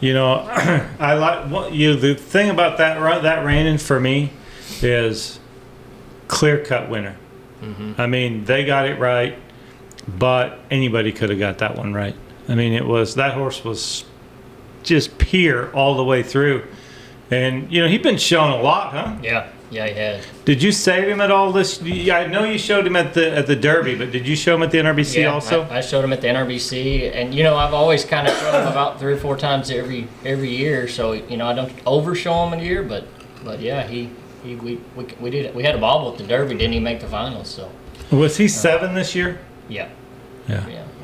You know, I like the thing about that reining for me is clear-cut winner. I mean, they got it right, but anybody could have got that one right. I mean, that horse was just pure all the way through. And, you know, he'd been shown a lot, huh? Yeah, he has. Did you save him at all this? I know you showed him at the Derby, but did you show him at the NRBC also? I showed him at the NRBC, and, you know, I've always kind of shown him about 3 or 4 times every year. So, you know, I don't overshow him a year, but yeah, we did. We had a bobble at the Derby, didn't he make the finals? So was he 7 this year? Yeah.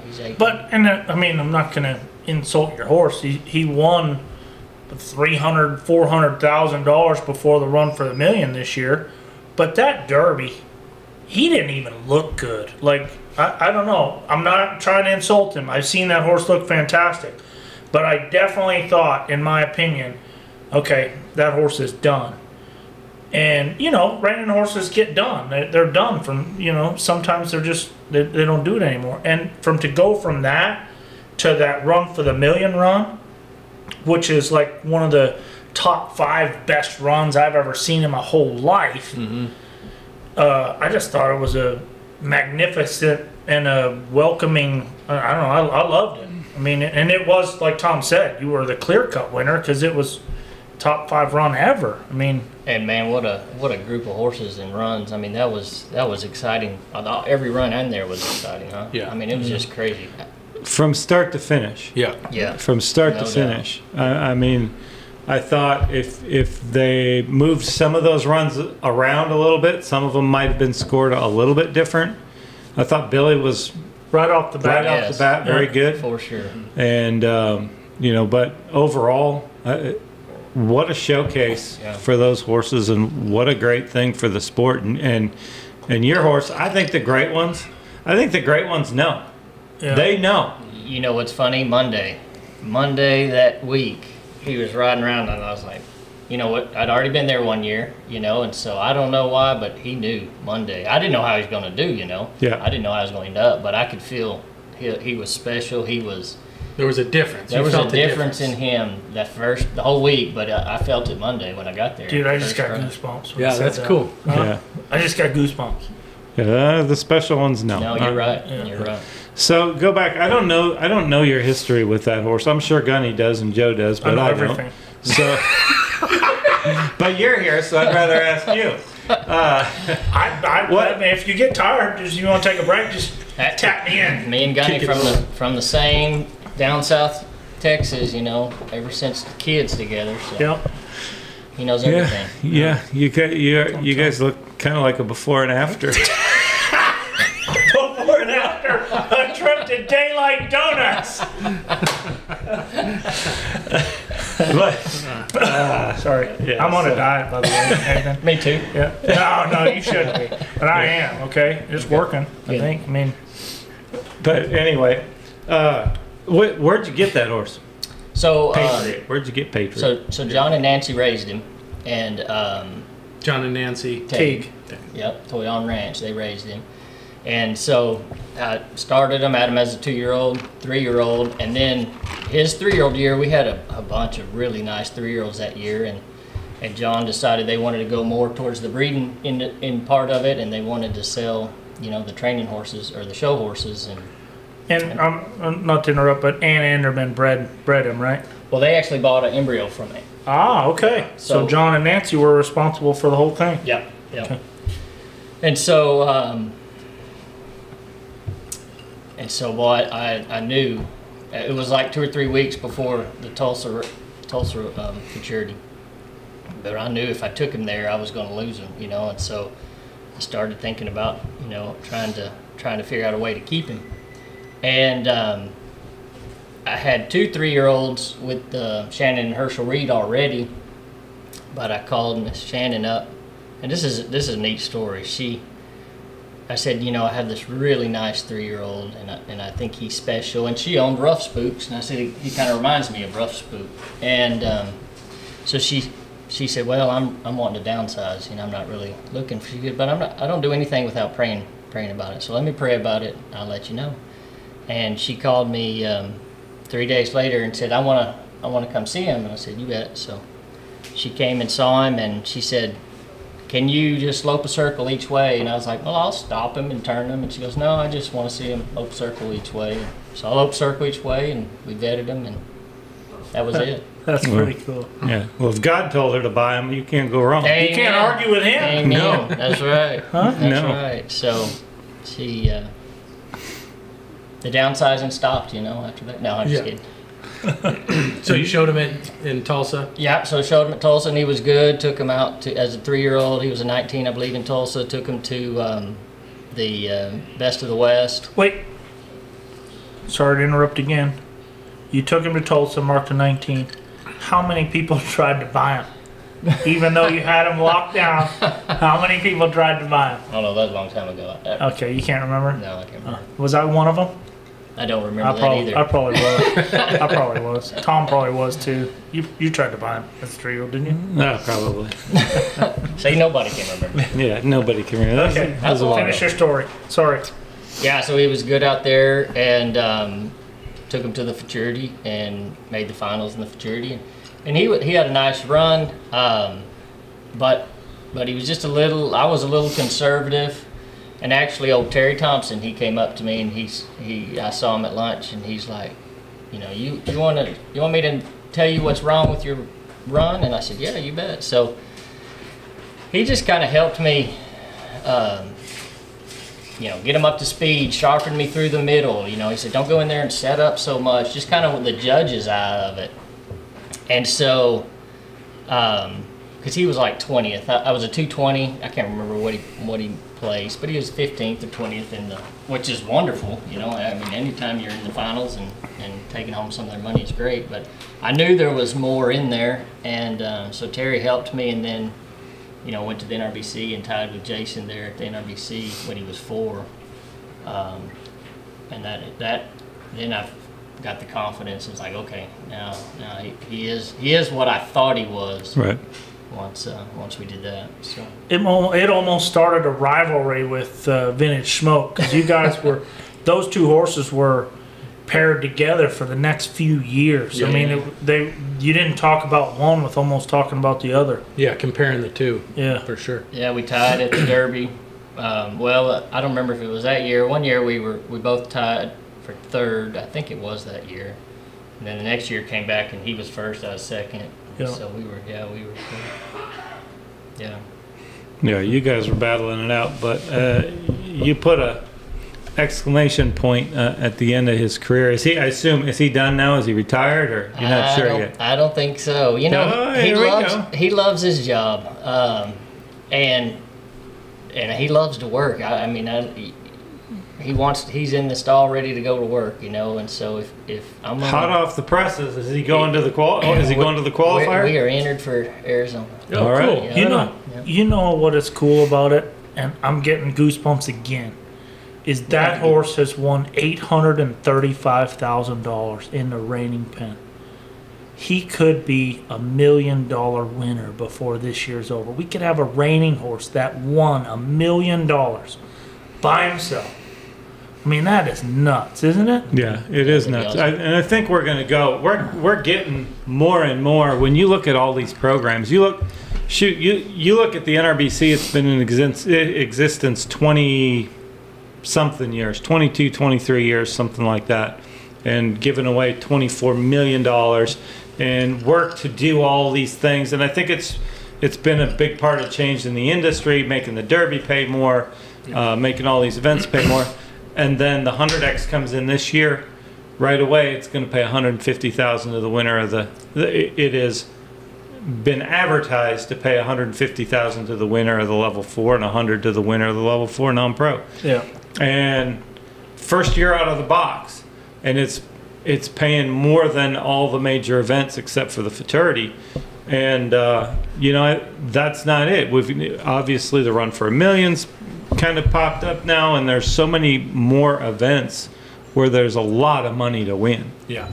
He's 8. But I mean, I'm not gonna insult your horse. He won $300,000-$400,000 before the run for the million this year, but that Derby, he didn't even look good. Like I don't know. I'm not trying to insult him. I've seen that horse look fantastic, but I definitely thought, in my opinion, okay, that horse is done. And, you know, reining horses get done. They're done from, you know, sometimes they're just, they don't do it anymore. And to go from that to that run for the million run, which is like one of the top 5 best runs I've ever seen in my whole life, I just thought it was a magnificent and a welcoming, I don't know, I loved it. I mean, and it was, like Tom said, you were the clear-cut winner because it was top 5 run ever. I mean, and man, what a group of horses and runs. I mean, that was exciting. Every run in there was exciting, huh? Yeah. I mean, it was just crazy. From start to finish. Yeah. From start to finish. I mean, I thought if they moved some of those runs around a little bit, some of them might have been scored a little bit different. I thought Billy was right off the bat, very good. For sure. And, you know, but overall, what a showcase for those horses, and what a great thing for the sport. And your horse, I think the great ones know. Yeah. They know. You know what's funny? Monday that week, he was riding around, and I was like, you know what? I'd already been there 1 year, you know, and so I don't know why, but he knew Monday. I didn't know how he was going to do, you know. Yeah. I didn't know how he was going to end up, but I could feel he was special. There was a difference. There was a difference in him the whole week, but I felt it Monday when I got there. Dude, I just got goosebumps. Yeah, that's cool. Yeah. I just got goosebumps. Yeah, the special ones, no. No, you're right. Yeah. You're right. So go back. I don't know your history with that horse. I'm sure Gunny does and Joe does, but I don't. Everything. So, but you're here, so I'd rather ask you. What? If you get tired, you want to take a break, just tap me in. Me and Gunny from the same down south Texas, you know, ever since kids together. So yep. He knows everything. Yeah. You guys look kind of like a before and after. Before and after a trip to Daylight Donuts. Sorry, I'm on a diet, by the way. Me too. Yeah. No, you shouldn't be. But I am. Okay, it's working. I think. I mean. But anyway, where'd you get that horse? So Patriot. Where'd you get Patriot? So John and Nancy raised him, and John and Nancy Teague. Yep, Toyon Ranch. They raised him, and so I started him, had him as a 2-year-old, 3-year-old, and then his 3-year-old year, we had a bunch of really nice 3-year-olds that year, and John decided they wanted to go more towards the breeding in part of it, and they wanted to sell, you know, the training horses or the show horses. And not to interrupt, but Ann Anderman bred him, right? Well, they actually bought an embryo from me. Ah, okay. So John and Nancy were responsible for the whole thing. Yep. Okay. And so, boy, I knew it was like 2 or 3 weeks before the Tulsa futurity. But I knew if I took him there, I was going to lose him, you know. And so I started thinking about, you know, trying to figure out a way to keep him. And I had 2 3-year-olds with Shannon and Herschel Reed already, but I called Miss Shannon up, and this is a neat story. I said, you know, I have this really nice 3-year-old, and I think he's special. And she owned Rough Spooks, and I said he kind of reminds me of Rough Spook. And so she said, well, I'm wanting to downsize. You know, I'm not really looking for you, but I don't do anything without praying about it. So let me pray about it. And I'll let you know. And she called me 3 days later and said, I want want to come see him. And I said, you bet. So she came and saw him, and she said, can you just lope a circle each way? And I was like, well, I'll stop him and turn him. And she goes, no, I just want to see him lope a circle each way. So I loped a circle each way, and we vetted him, and that was it. That's pretty cool. Yeah. Well, if God told her to buy him, you can't go wrong. Amen. You can't argue with him. Amen. No. That's right. Huh? That's No. right. So she, the downsizing stopped, after that. No, I'm just kidding. So you showed him in Tulsa? Yeah, so I showed him at Tulsa, and he was good. Took him out to, as a 3-year-old. He was a 19, I believe, in Tulsa. Took him to the Best of the West. Wait. Sorry to interrupt again. You took him to Tulsa, marked a 19. How many people tried to buy him? Even though you had him locked down, how many people tried to buy him? I don't know, that was a long time ago. Okay, you can't remember? No, I can't remember. Was I one of them? I don't remember that either. I probably was. I probably was. Tom probably was too. You tried to buy him as a 3-year-old, didn't you? No, probably. See, nobody can remember. Yeah, nobody can remember. Okay, That was a while finish ago. your story. Sorry. Yeah, so he was good out there, and took him to the futurity and made the finals in the futurity. And he had a nice run, but he was just I was a little conservative. And actually, old Terry Thompson, he came up to me, and I saw him at lunch, and he's like, you want me to tell you what's wrong with your run? And I said, yeah, you bet. So he just kind of helped me, get him up to speed, sharpened me through the middle. He said, don't go in there and set up so much, just kind of the judge's eye of it. And so, because he was like 20th, I was a 220. I can't remember what he placed, but he was 15th or 20th which is wonderful. I mean, anytime you're in the finals and taking home some of their money is great. But I knew there was more in there, and so Terry helped me, and then went to the NRBC and tied with Jason there at the NRBC when he was 4, and then I got the confidence. It's like, okay, now he is what I thought he was. Right. Once we did that, so It almost started a rivalry with Vintage Smoke, because you guys those two horses were paired together for the next few years. Yeah. I mean, you didn't talk about one with almost talking about the other. Yeah, comparing the two. Yeah. For sure. yeah, we tied at the Derby. Well, I don't remember if it was that year. One year we both tied for 3rd. I think it was that year. And then the next year came back, and he was 1st, I was 2nd. Yeah. So we were. Yeah. Yeah, you guys were battling it out, but you put a exclamation point at the end of his career. Is he done now? Is he retired, or you're not sure yet? I don't think so. He loves his job, and he loves to work. He's in the stall ready to go to work, and so if I'm Hot off the presses, is he going to the qualifier? We are entered for Arizona. All right. Yeah. You know what is cool about it, and I'm getting goosebumps again, is that horse has won $835,000 in the reining pen. He could be $1 million winner before this year's over. We could have a reining horse that won $1 million by himself. I mean, that is nuts, isn't it? Yeah, it is nuts. And I think we're going to go. We're getting more and more. When you look at all these programs, you look at the NRBC. It's been in existence 20-something years, 22, 23 years, something like that, and giving away $24 million and work to do all these things. And I think it's been a big part of change in the industry, making the Derby pay more, making all these events pay more. And then the 100X comes in this year. Right away, it's going to pay $150,000 to the winner of it has been advertised to pay $150,000 to the winner of the level 4 and $100,000 to the winner of the level 4 non-pro. Yeah. And first year out of the box, and it's paying more than all the major events except for the futurity. And that's not it. Obviously the Run for a Million's kind of popped up now, and there's so many more events where there's a lot of money to win. Yeah.